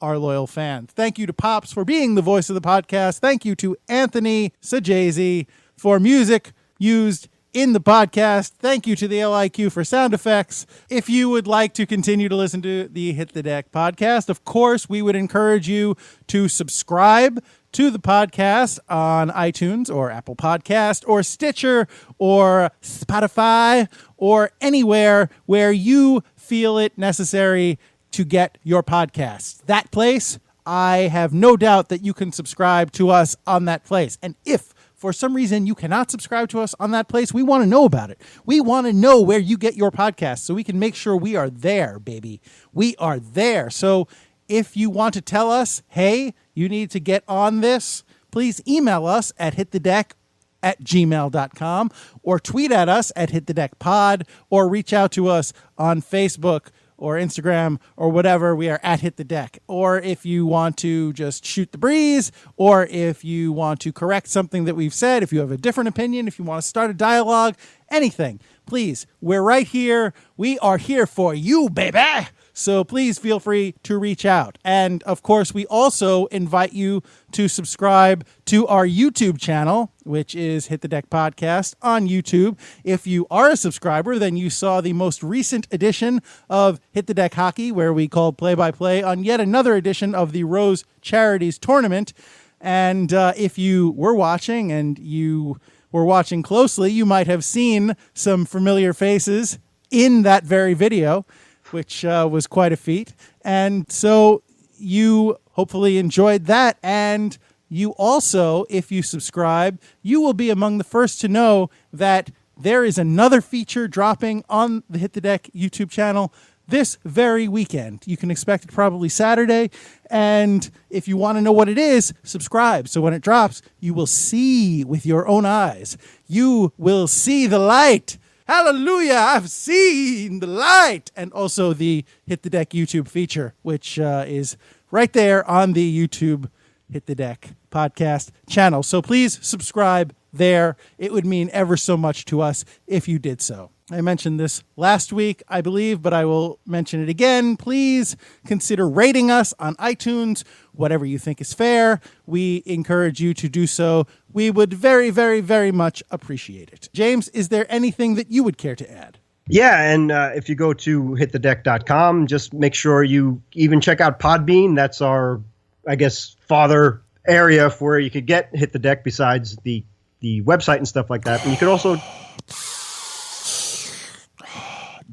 our loyal fans. Thank you to Pops for being the voice of the podcast. Thank you to Anthony Sajazi for music used in the podcast. Thank you to the LIQ for sound effects. If you would like to continue to listen to the Hit the Deck podcast, of course, we would encourage you to subscribe to the podcast on iTunes or Apple Podcast or Stitcher or Spotify or anywhere where you feel it necessary to get your podcasts. That place, I have no doubt that you can subscribe to us on that place. And if for some reason you cannot subscribe to us on that place, we want to know about it. We want to know where you get your podcasts so we can make sure we are there, baby. We are there. So if you want to tell us, hey, you need to get on this, please email us at hitthedek@gmail.com or tweet at us at hitthedekpod or reach out to us on Facebook or Instagram or whatever. We are at Hit the Deck. Or if you want to just shoot the breeze, or if you want to correct something that we've said, if you have a different opinion, if you want to start a dialogue, anything, please, we're right here. We are here for you, baby. So please feel free to reach out. And of course, we also invite you to subscribe to our YouTube channel, which is Hit the Deck Podcast on YouTube. If you are a subscriber, then you saw the most recent edition of Hit the Deck Hockey, where we called play-by-play on yet another edition of the Rose Charities Tournament. And if you were watching and you were watching closely, you might have seen some familiar faces in that very video, which was quite a feat. And so you hopefully enjoyed that. And you also, if you subscribe, you will be among the first to know that there is another feature dropping on the Hit the Deck YouTube channel this very weekend. You can expect it probably Saturday. And if you want to know what it is, subscribe. So when it drops, you will see with your own eyes. You will see the light. Hallelujah, I've seen the light. And also the Hit the Deck YouTube feature, which is right there on the YouTube Hit the Deck podcast channel. So please subscribe there. It would mean ever so much to us if you did so. I mentioned this last week, I believe, but I will mention it again. Please consider rating us on iTunes, whatever you think is fair. We encourage you to do so. We would very, very, very much appreciate it. James, is there anything that you would care to add? Yeah, and if you go to hitthedeck.com, just make sure you even check out Podbean. That's our, I guess, father area for where you could get Hit the Deck besides the website and stuff like that. And you could also...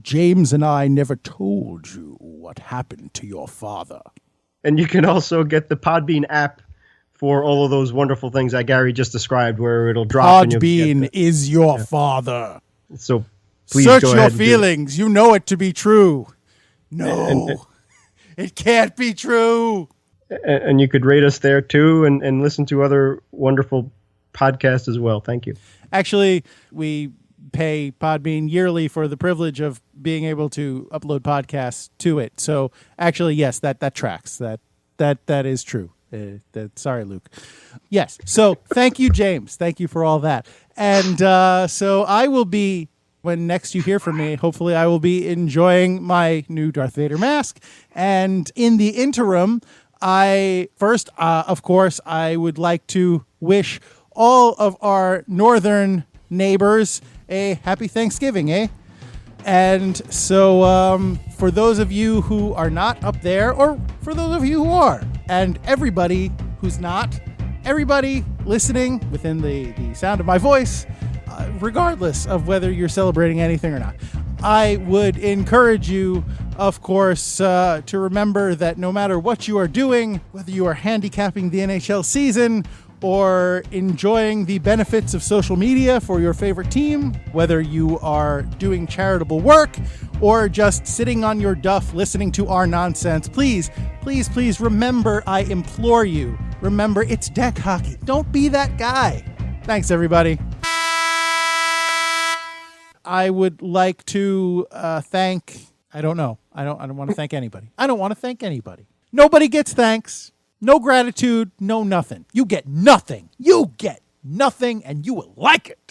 James and I never told you what happened to your father. And you can also get the Podbean app for all of those wonderful things that Gary just described, where it'll drop. Podbean is your father. So please search go your ahead feelings. You know it to be true. No, it can't be true. And you could rate us there too, and listen to other wonderful podcasts as well. Thank you. Actually, we pay Podbean yearly for the privilege of being able to upload podcasts to it. So actually, yes, that tracks. That is true. Sorry, Luke. Yes. So thank you, James. Thank you for all that. And so I will be, when next you hear from me, hopefully I will be enjoying my new Darth Vader mask. And in the interim, of course, I would like to wish all of our northern neighbors a happy Thanksgiving, eh? And so for those of you who are not up there, or for those of you who are, and everybody who's not, everybody listening within the sound of my voice, regardless of whether you're celebrating anything or not, I would encourage you, of course, to remember that no matter what you are doing, whether you are handicapping the NHL season or enjoying the benefits of social media for your favorite team, whether you are doing charitable work or just sitting on your duff listening to our nonsense, please, please, please remember, I implore you, remember it's deck hockey. Don't be that guy. Thanks, everybody. I would like to thank, I don't want to thank anybody. I don't want to thank anybody. Nobody gets thanks. No gratitude, no nothing. You get nothing. You get nothing, and you will like it.